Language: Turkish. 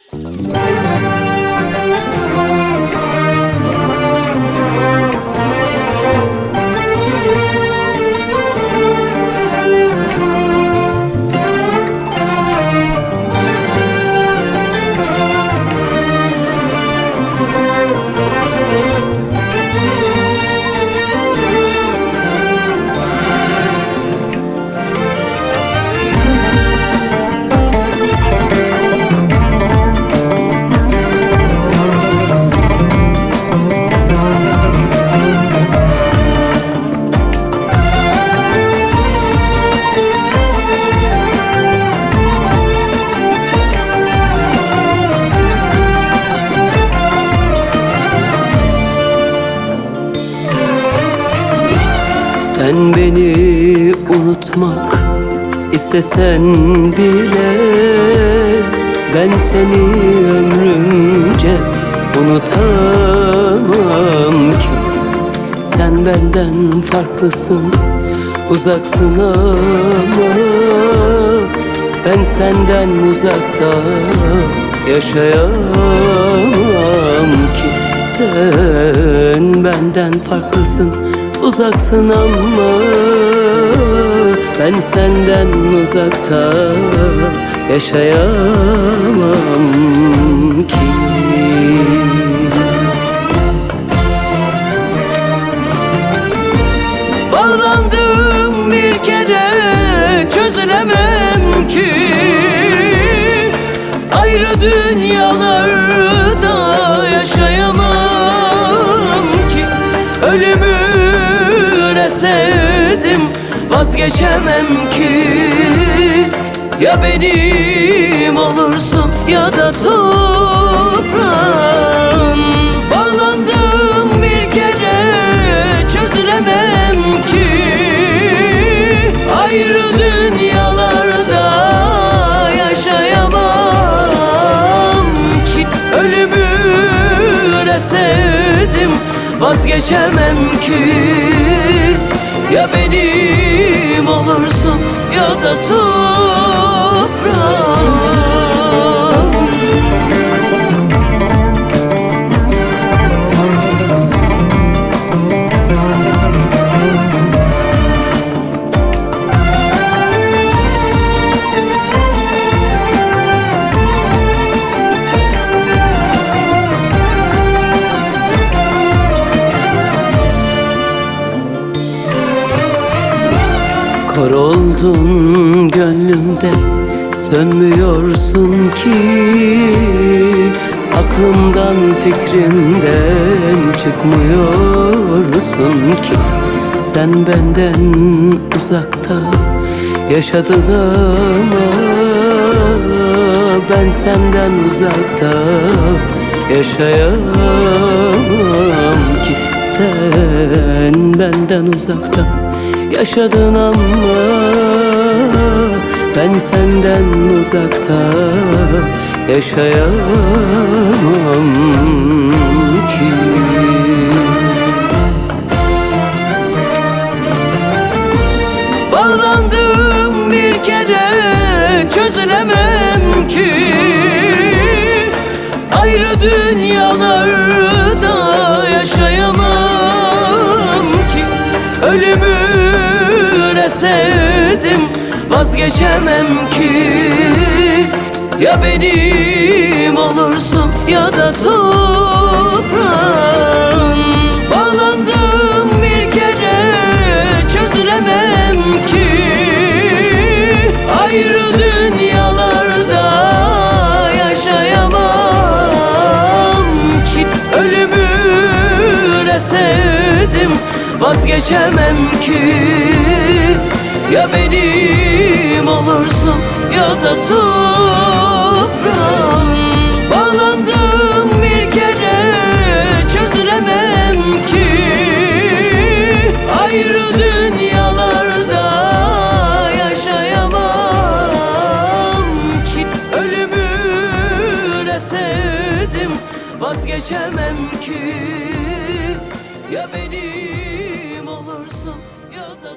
Sen beni unutmak istesen bile ben seni ömrümce unutamam ki. Sen benden farklısın, uzaksın ama ben senden uzakta yaşayamam ki. Sen benden farklısın, uzaksın ama ben senden uzakta yaşayamam ki. Bağlandım bir kere, çözülemem ki. Ayrı dünyalarda yaşayamam ki. Ölümü sevdim, vazgeçemem ki. Ya benim olursun ya da toprağın. Bağlandım bir kere, çözülemem ki. Ayrı dünyalarda yaşayamam ki. Ölümü de sevdim, vazgeçemem ki. Ya benim olursun ya da toprağım. Kor oldun gönlümde, sönmüyorsun ki. Aklımdan fikrimden çıkmıyorsun ki. Sen benden uzakta yaşadın ama ben senden uzakta yaşayamam ki. Sen benden uzakta yaşadın ama ben senden uzakta yaşayamam ki. Bağlandım bir kere, çözülemem ki. Ayrı dünyalarda yaşayamam ki. Ölümü sevdim, vazgeçemem ki. Ya benim olursun ya da toprağın. Bağlandım bir kere, çözülemem ki. Ayrı dünyalarda yaşayamam ki. Ölümü de sevdim, vazgeçemem ki. Ya benim olursun ya da toprağın. Bağlandım bir kere, çözülemem ki. Ayrı dünyalarda yaşayamam ki. Ölümü de sevdim, vazgeçemem ki. Ya benim olursun ya da